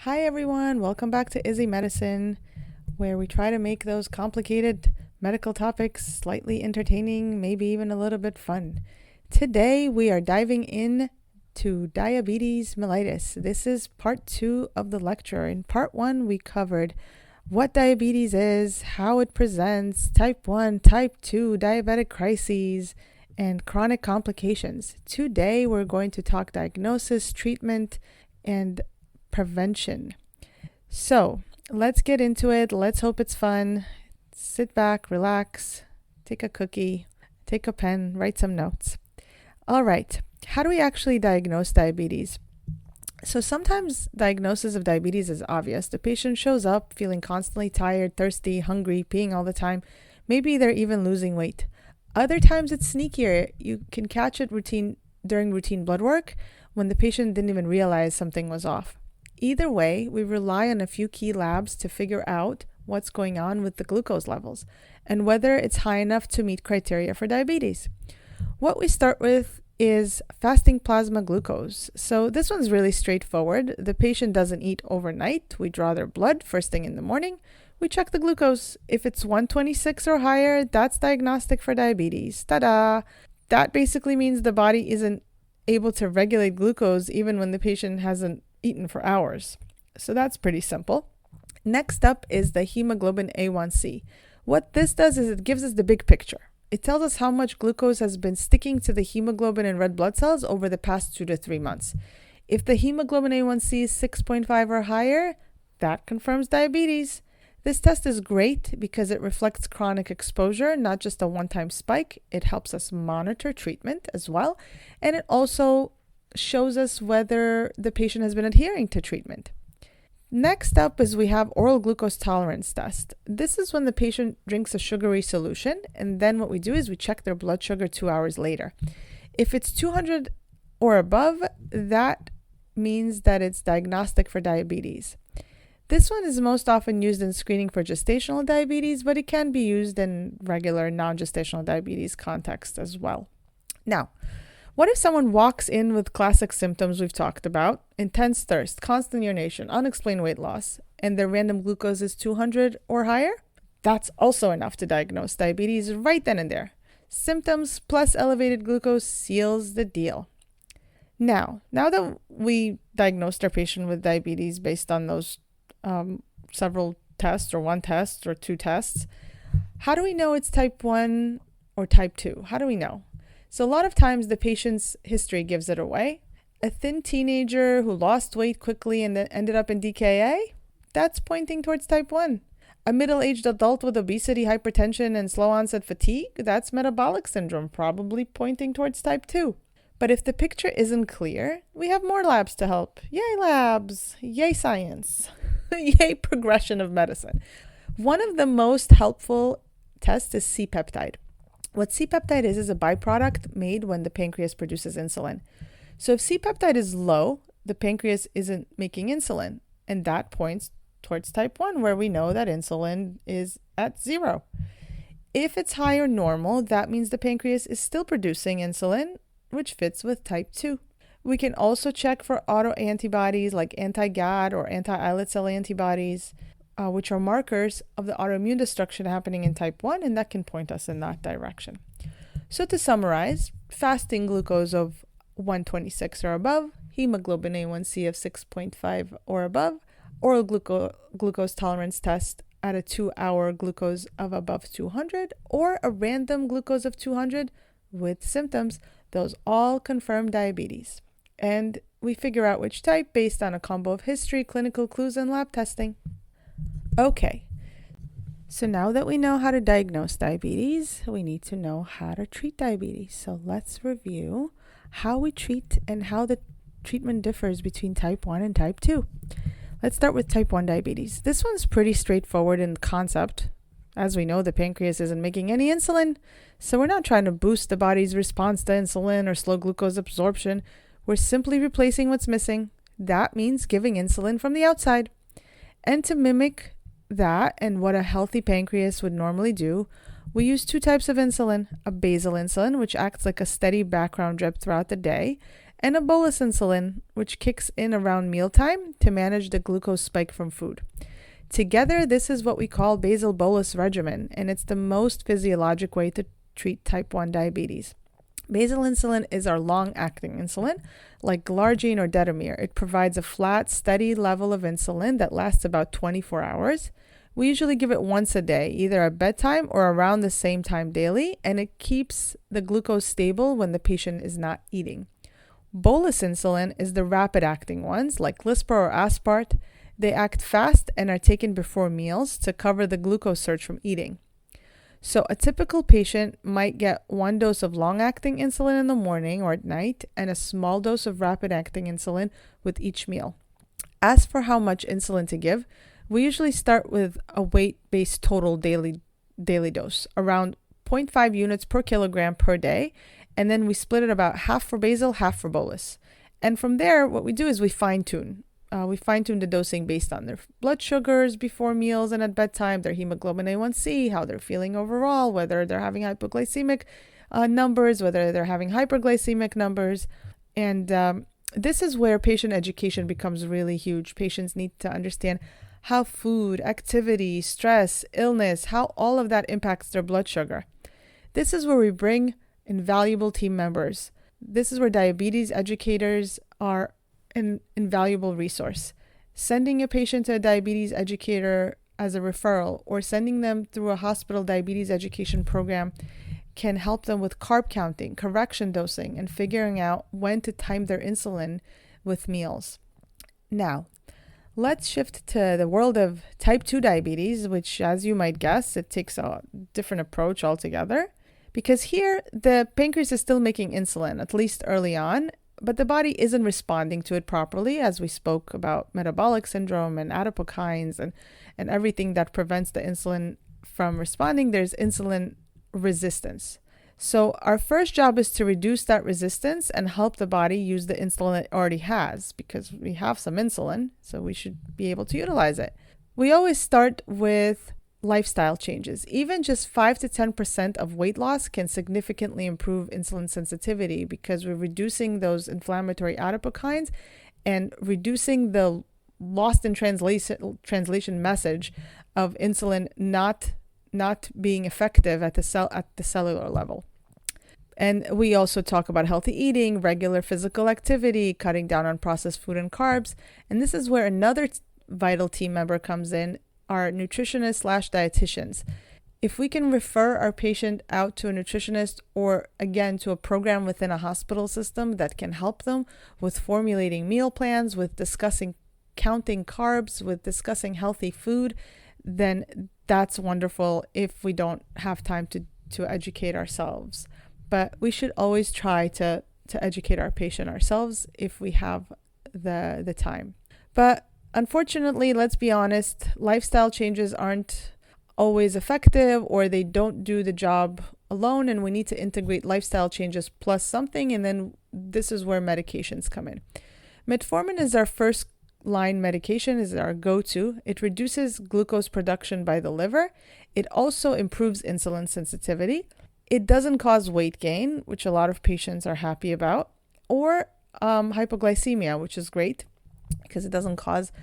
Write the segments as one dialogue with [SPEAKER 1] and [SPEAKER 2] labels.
[SPEAKER 1] Hi everyone, welcome back to Izzy Medicine, where we try to make those complicated medical topics slightly entertaining, maybe even a little bit fun. Today we are diving in to diabetes mellitus. This is part 2 of the lecture. In part 1 we covered what diabetes is, how it presents, type 1, type 2, diabetic crises, and chronic complications. Today we're going to talk diagnosis, treatment, and prevention. So let's get into it. Let's hope it's fun. Sit back, relax, take a cookie, take a pen, write some notes. All right. How do we actually diagnose diabetes? So sometimes diagnosis of diabetes is obvious. The patient shows up feeling constantly tired, thirsty, hungry, peeing all the time. Maybe they're even losing weight. Other times it's sneakier. You can catch it during routine blood work when the patient didn't even realize something was off. Either way, we rely on a few key labs to figure out what's going on with the glucose levels and whether it's high enough to meet criteria for diabetes. What we start with is fasting plasma glucose. So this one's really straightforward. The patient doesn't eat overnight. We draw their blood first thing in the morning. We check the glucose. If it's 126 or higher, that's diagnostic for diabetes. Ta-da! That basically means the body isn't able to regulate glucose even when the patient hasn't eaten for hours. So that's pretty simple. Next up is the hemoglobin A1C. What this does is it gives us the big picture. It tells us how much glucose has been sticking to the hemoglobin and red blood cells over the past 2 to 3 months. If the hemoglobin A1C is 6.5 or higher, that confirms diabetes. This test is great because it reflects chronic exposure, not just a one-time spike. It helps us monitor treatment as well. And it also shows us whether the patient has been adhering to treatment. Next up is we have oral glucose tolerance test. This is when the patient drinks a sugary solution, and then what we do is we check their blood sugar 2 hours later. If it's 200 or above, that means that it's diagnostic for diabetes. This one is most often used in screening for gestational diabetes, but it can be used in regular non-gestational diabetes context as well. Now, what if someone walks in with classic symptoms we've talked about, intense thirst, constant urination, unexplained weight loss, and their random glucose is 200 or higher? That's also enough to diagnose diabetes right then and there. Symptoms plus elevated glucose seals the deal. Now that we diagnosed our patient with diabetes based on those several tests or one test or two tests, how do we know it's type 1 or type 2? How do we know? So a lot of times the patient's history gives it away. A thin teenager who lost weight quickly and then ended up in DKA, that's pointing towards type 1. A middle-aged adult with obesity, hypertension, and slow onset fatigue, that's metabolic syndrome, probably pointing towards type 2. But if the picture isn't clear, we have more labs to help. Yay labs! Yay science! Yay progression of medicine. One of the most helpful tests is C-peptide. What C-peptide is a byproduct made when the pancreas produces insulin. So if C-peptide is low, the pancreas isn't making insulin, and that points towards type 1, where we know that insulin is at 0. If it's high or normal, that means the pancreas is still producing insulin, which fits with type 2. We can also check for autoantibodies like anti-GAD or anti-islet cell antibodies, which are markers of the autoimmune destruction happening in type 1, and that can point us in that direction. So to summarize, fasting glucose of 126 or above, hemoglobin A1C of 6.5 or above, oral glucose tolerance test at a 2-hour glucose of above 200, or a random glucose of 200 with symptoms, those all confirm diabetes. And we figure out which type based on a combo of history, clinical clues, and lab testing. Okay, so now that we know how to diagnose diabetes, we need to know how to treat diabetes. So let's review how we treat and how the treatment differs between type 1 and type 2. Let's start with type 1 diabetes. This one's pretty straightforward in concept. As we know, the pancreas isn't making any insulin, so we're not trying to boost the body's response to insulin or slow glucose absorption. We're simply replacing what's missing. That means giving insulin from the outside. And to mimic that and what a healthy pancreas would normally do, we use 2 types of insulin, a basal insulin, which acts like a steady background drip throughout the day, and a bolus insulin, which kicks in around mealtime to manage the glucose spike from food. Together, this is what we call basal-bolus regimen, and it's the most physiologic way to treat type 1 diabetes. Basal insulin is our long-acting insulin, like glargine or detamir. It provides a flat, steady level of insulin that lasts about 24 hours. We usually give it once a day, either at bedtime or around the same time daily, and it keeps the glucose stable when the patient is not eating. Bolus insulin is the rapid-acting ones, like Lispro or Aspart. They act fast and are taken before meals to cover the glucose surge from eating. So a typical patient might get 1 dose of long-acting insulin in the morning or at night and a small dose of rapid-acting insulin with each meal. As for how much insulin to give, we usually start with a weight-based total daily dose, around 0.5 units per kilogram per day, and then we split it about half for basal, half for bolus. And from there, what we do is we fine-tune. We fine-tune the dosing based on their blood sugars before meals and at bedtime, their hemoglobin A1C, how they're feeling overall, whether they're having hypoglycemic numbers, whether they're having hyperglycemic numbers. And this is where patient education becomes really huge. Patients need to understand how food, activity, stress, illness, how all of that impacts their blood sugar. This is where we bring invaluable team members. This is where diabetes educators are an invaluable resource. Sending a patient to a diabetes educator as a referral or sending them through a hospital diabetes education program can help them with carb counting, correction dosing, and figuring out when to time their insulin with meals. Now, let's shift to the world of type 2 diabetes, which, as you might guess, it takes a different approach altogether. Because here, the pancreas is still making insulin, at least early on, but the body isn't responding to it properly, as we spoke about metabolic syndrome and adipokines and everything that prevents the insulin from responding. There's insulin resistance. So our first job is to reduce that resistance and help the body use the insulin it already has, because we have some insulin, so we should be able to utilize it. We always start with lifestyle changes. Even just 5 to 10% of weight loss can significantly improve insulin sensitivity because we're reducing those inflammatory adipokines and reducing the lost in translation message of insulin not being effective at the cellular level. And we also talk about healthy eating, regular physical activity, cutting down on processed food and carbs. And this is where another vital team member comes in, our nutritionists/dietitians. If we can refer our patient out to a nutritionist or, again, to a program within a hospital system that can help them with formulating meal plans, with discussing counting carbs, with discussing healthy food, then that's wonderful if we don't have time to educate ourselves. But we should always try to educate our patient ourselves if we have the time. But unfortunately, let's be honest, lifestyle changes aren't always effective, or they don't do the job alone, and we need to integrate lifestyle changes plus something, and then this is where medications come in. Metformin is our first line medication, is our go-to. It reduces glucose production by the liver. It also improves insulin sensitivity. It doesn't cause weight gain, which a lot of patients are happy about, or hypoglycemia, which is great because it doesn't cause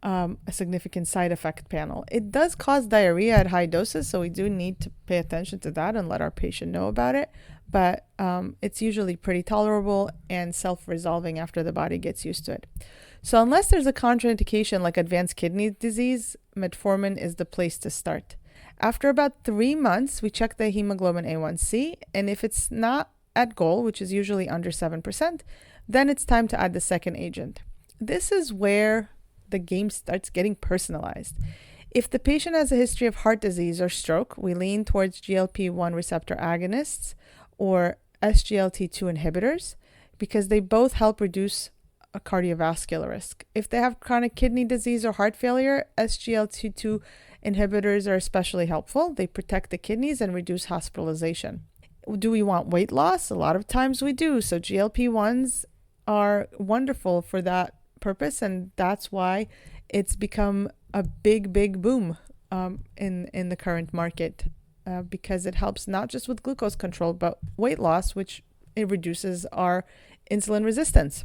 [SPEAKER 1] a significant side effect panel. It does cause diarrhea at high doses, so we do need to pay attention to that and let our patient know about it. But it's usually pretty tolerable and self-resolving after the body gets used to it. So unless there's a contraindication like advanced kidney disease, metformin is the place to start. After about 3 months, we check the hemoglobin A1C, and if it's not at goal, which is usually under 7%, then it's time to add the second agent. This is where the game starts getting personalized. If the patient has a history of heart disease or stroke, we lean towards GLP-1 receptor agonists or SGLT2 inhibitors because they both help reduce a cardiovascular risk. If they have chronic kidney disease or heart failure, SGLT2 inhibitors are especially helpful. They protect the kidneys and reduce hospitalization. Do we want weight loss? A lot of times we do. So GLP-1s are wonderful for that purpose, and that's why it's become a big boom in the current market because it helps not just with glucose control but weight loss, which it reduces our insulin resistance,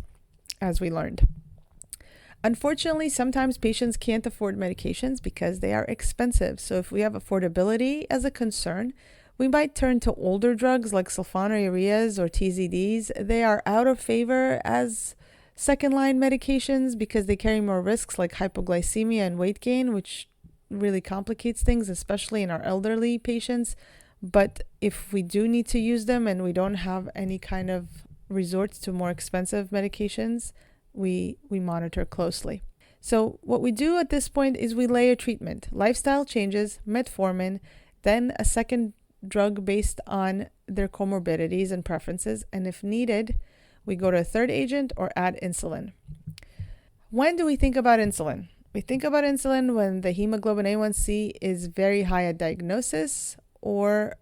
[SPEAKER 1] as we learned. Unfortunately, sometimes patients can't afford medications because they are expensive. So if we have affordability as a concern, we might turn to older drugs like sulfonylureas or TZDs. They are out of favor as second-line medications because they carry more risks like hypoglycemia and weight gain, which really complicates things, especially in our elderly patients. But if we do need to use them and we don't have any kind of resort to more expensive medications, we monitor closely. So what we do at this point is we layer treatment, lifestyle changes, metformin, then a second drug based on their comorbidities and preferences. And if needed, we go to a third agent or add insulin. When do we think about insulin? We think about insulin when the hemoglobin A1C is very high at diagnosis, or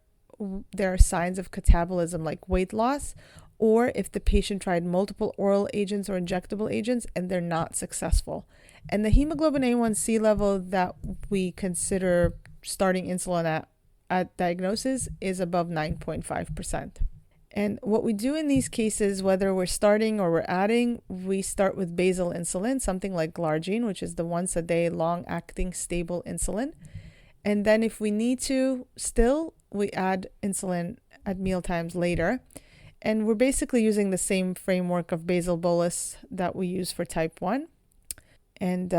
[SPEAKER 1] there are signs of catabolism like weight loss, or if the patient tried multiple oral agents or injectable agents and they're not successful. And the hemoglobin A1C level that we consider starting insulin at diagnosis is above 9.5%. And what we do in these cases, whether we're starting or we're adding, we start with basal insulin, something like glargine, which is the once-a-day long-acting stable insulin. And then if we need to still, we add insulin at mealtimes later. And we're basically using the same framework of basal-bolus that we use for type 1. And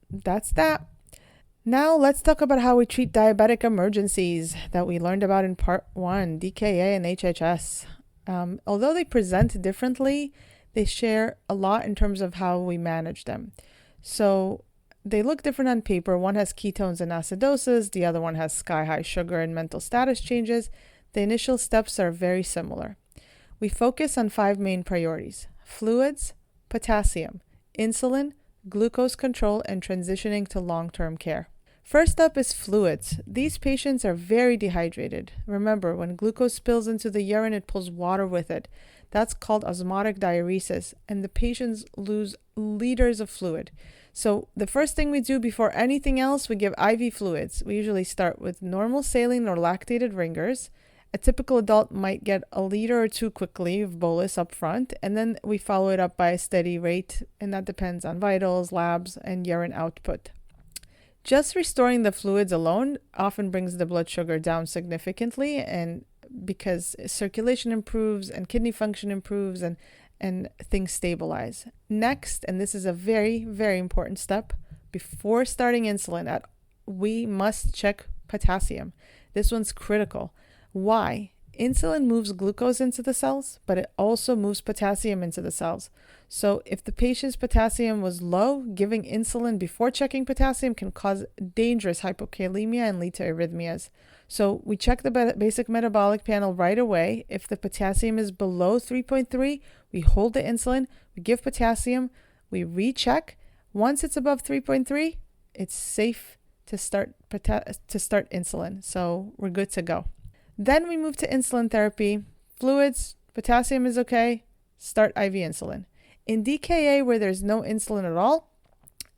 [SPEAKER 1] that's that. Now let's talk about how we treat diabetic emergencies that we learned about in part 1, DKA and HHS. Although they present differently, they share a lot in terms of how we manage them. So they look different on paper. One has ketones and acidosis. The other one has sky-high sugar and mental status changes. The initial steps are very similar. We focus on 5 main priorities: fluids, potassium, insulin, glucose control, and transitioning to long-term care. First up is fluids. These patients are very dehydrated. Remember, when glucose spills into the urine, it pulls water with it. That's called osmotic diuresis, and the patients lose liters of fluid. So the first thing we do before anything else, we give IV fluids. We usually start with normal saline or lactated ringers. A typical adult might get a liter or 2 quickly of bolus up front, and then we follow it up by a steady rate, and that depends on vitals, labs, and urine output. Just restoring the fluids alone often brings the blood sugar down significantly, and because circulation improves and kidney function improves and things stabilize. Next, and this is a very, very important step, before starting insulin, we must check potassium. This one's critical. Why? Insulin moves glucose into the cells, but it also moves potassium into the cells. So if the patient's potassium was low, giving insulin before checking potassium can cause dangerous hypokalemia and lead to arrhythmias. So we check the basic metabolic panel right away. If the potassium is below 3.3, we hold the insulin, we give potassium, we recheck. Once it's above 3.3, it's safe to start insulin. So we're good to go. Then we move to insulin therapy. Fluids, potassium is okay, start IV insulin. In DKA, where there's no insulin at all,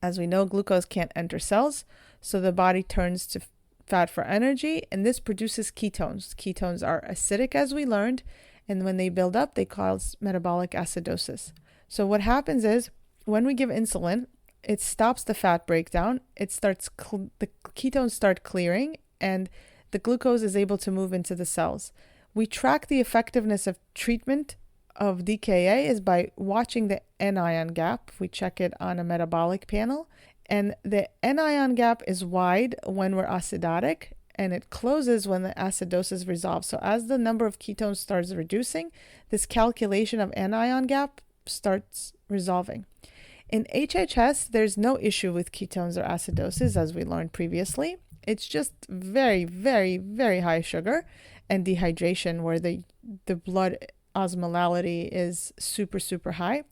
[SPEAKER 1] as we know, glucose can't enter cells, so the body turns to fat for energy, and this produces ketones. Ketones are acidic, as we learned, and when they build up, they cause metabolic acidosis. So what happens is, when we give insulin, it stops the fat breakdown, the ketones start clearing, and the glucose is able to move into the cells. We track the effectiveness of treatment of DKA is by watching the anion gap. We check it on a metabolic panel, and the anion gap is wide when we're acidotic, and it closes when the acidosis resolves. So as the number of ketones starts reducing, this calculation of anion gap starts resolving. In HHS, there's no issue with ketones or acidosis, as we learned previously. It's just very, very, very high sugar and dehydration where the blood osmolality is super, super high.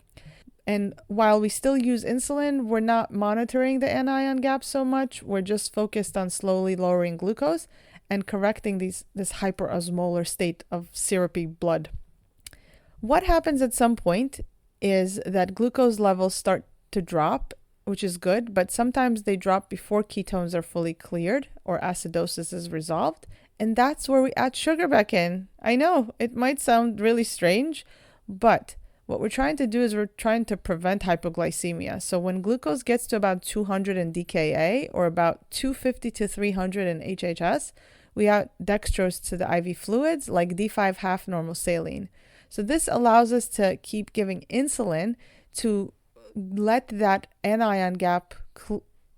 [SPEAKER 1] And while we still use insulin, we're not monitoring the anion gap so much. We're just focused on slowly lowering glucose and correcting this hyperosmolar state of syrupy blood. What happens at some point is that glucose levels start to drop, which is good, but sometimes they drop before ketones are fully cleared or acidosis is resolved, And that's where we add sugar back in. I know it might sound really strange, but what we're trying to do is we're trying to prevent hypoglycemia. So when glucose gets to about 200 in DKA or about 250 to 300 in HHS, we add dextrose to the IV fluids like D5 half normal saline. So this allows us to keep giving insulin to let that anion gap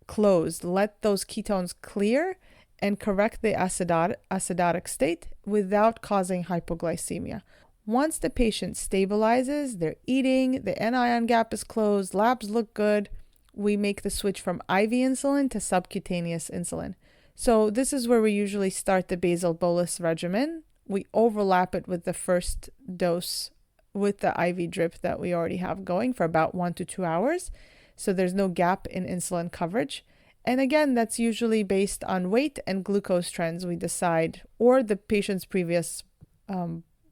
[SPEAKER 1] close, let those ketones clear and correct the acidotic state without causing hypoglycemia. Once the patient stabilizes, they're eating, the anion gap is closed, labs look good, we make the switch from IV insulin to subcutaneous insulin. So this is where we usually start the basal-bolus regimen. We overlap it with the first dose with the IV drip that we already have going for about 1 to 2 hours. So there's no gap in insulin coverage. And again, that's usually based on weight and glucose trends we decide, or the patient's previous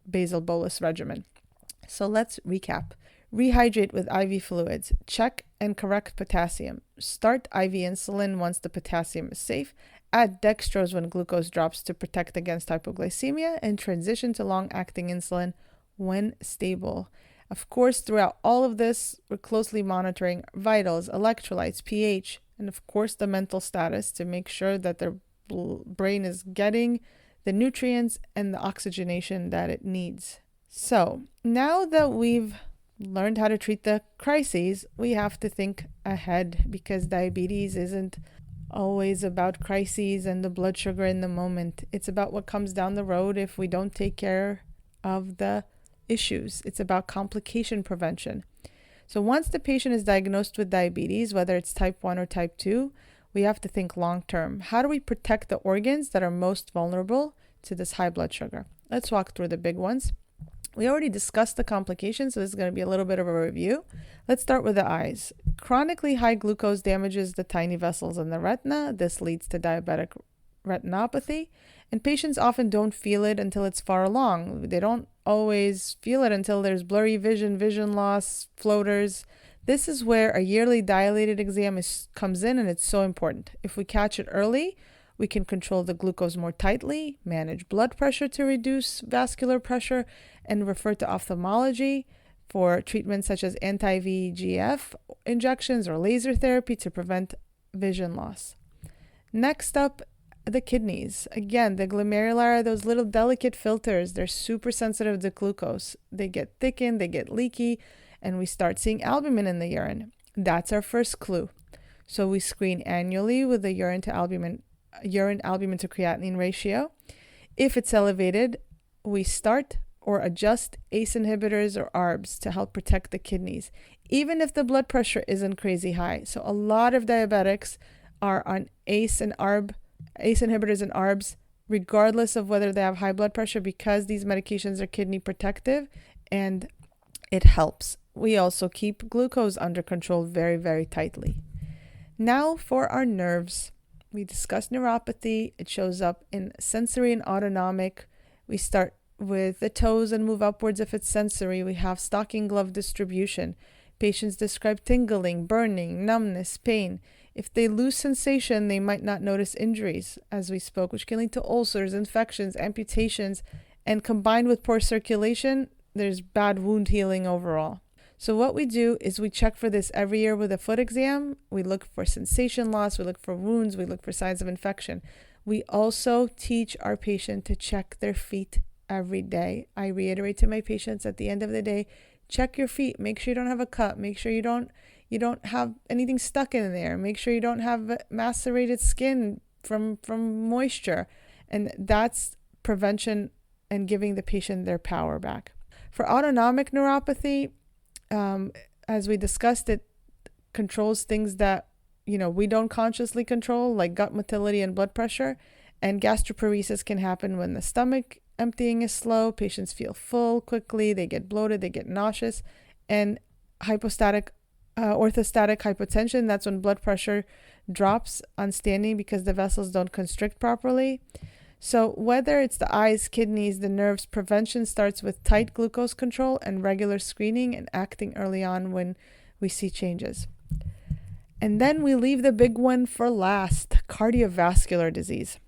[SPEAKER 1] basal-bolus regimen. So let's recap. Rehydrate with IV fluids. Check and correct potassium. Start IV insulin once the potassium is safe. Add dextrose when glucose drops to protect against hypoglycemia, and transition to long-acting insulin when stable. Of course, throughout all of this, we're closely monitoring vitals, electrolytes, pH, and of course the mental status to make sure that their brain is getting the nutrients and the oxygenation that it needs. So now that we've learned how to treat the crises, we have to think ahead, because diabetes isn't always about crises and the blood sugar in the moment. It's about what comes down the road if we don't take care of the issues. It's about complication prevention. So once the patient is diagnosed with diabetes, whether it's type 1 or type 2, we have to think long term. How do we protect the organs that are most vulnerable to this high blood sugar? Let's walk through the big ones. We already discussed the complications, so this is going to be a little bit of a review. Let's start with the eyes. Chronically high glucose damages the tiny vessels in the retina. This leads to diabetic retinopathy, and patients often don't feel it until it's far along. They don't always feel it until there's blurry vision, vision loss, floaters. This is where a yearly dilated exam comes in, and it's so important. If we catch it early, we can control the glucose more tightly, manage blood pressure to reduce vascular pressure, and refer to ophthalmology for treatments such as anti-VEGF injections or laser therapy to prevent vision loss. Next up, the kidneys. Again, the glomeruli are those little delicate filters. They're super sensitive to glucose. They get thickened, they get leaky, and we start seeing albumin in the urine. That's our first clue. So we screen annually with the urine albumin to creatinine ratio. If it's elevated, we start or adjust ACE inhibitors or ARBs to help protect the kidneys, even if the blood pressure isn't crazy high. So a lot of diabetics are on ACE inhibitors and ARBs, regardless of whether they have high blood pressure, because these medications are kidney protective and it helps. We also keep glucose under control very, very tightly. Now for our nerves. We discussed neuropathy. It shows up in sensory and autonomic. We start with the toes and move upwards if it's sensory. We have stocking glove distribution. Patients describe tingling, burning, numbness, pain. If they lose sensation, they might not notice injuries, as we spoke, which can lead to ulcers, infections, amputations, and combined with poor circulation, there's bad wound healing overall. So what we do is we check for this every year with a foot exam. We look for sensation loss, we look for wounds, we look for signs of infection. We also teach our patient to check their feet every day. I reiterate to my patients at the end of the day, check your feet, make sure you don't have a cut, make sure you don't have anything stuck in there, make sure you don't have macerated skin from moisture. And that's prevention and giving the patient their power back. For autonomic neuropathy, as we discussed, it controls things that we don't consciously control, like gut motility and blood pressure. And gastroparesis can happen when the stomach emptying is slow, patients feel full quickly, they get bloated, they get nauseous. And orthostatic hypotension, that's when blood pressure drops on standing because the vessels don't constrict properly. So whether it's the eyes, kidneys, the nerves, prevention starts with tight glucose control and regular screening and acting early on when we see changes. And then we leave the big one for last, cardiovascular disease.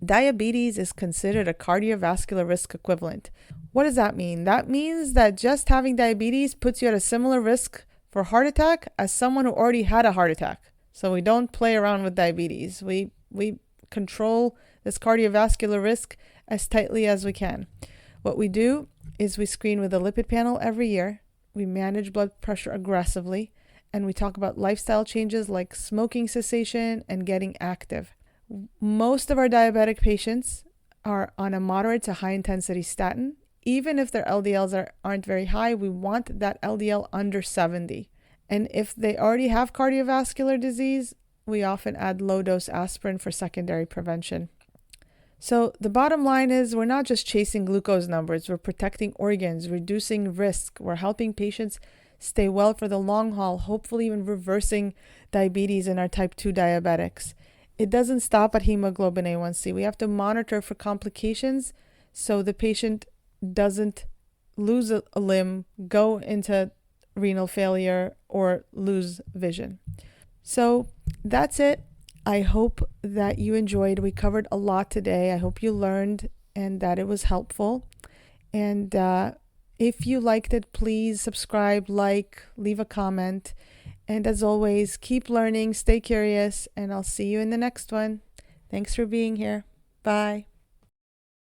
[SPEAKER 1] Diabetes is considered a cardiovascular risk equivalent. What does that mean? That means that just having diabetes puts you at a similar risk for heart attack as someone who already had a heart attack. So we don't play around with diabetes. We control this cardiovascular risk as tightly as we can. What we do is we screen with a lipid panel every year. We manage blood pressure aggressively, and we talk about lifestyle changes like smoking cessation and getting active. Most of our diabetic patients are on a moderate to high intensity statin. Even if their LDLs aren't very high, we want that LDL under 70. And if they already have cardiovascular disease, we often add low dose aspirin for secondary prevention. So the bottom line is we're not just chasing glucose numbers, we're protecting organs, reducing risk, we're helping patients stay well for the long haul, hopefully even reversing diabetes in our type 2 diabetics. It doesn't stop at hemoglobin A1C. We have to monitor for complications so the patient doesn't lose a limb, go into renal failure, or lose vision. So that's it. I hope that you enjoyed. We covered a lot today. I hope you learned and that it was helpful. And if you liked it, please subscribe, like, leave a comment. And as always, keep learning, stay curious, and I'll see you in the next one. Thanks for being here. Bye.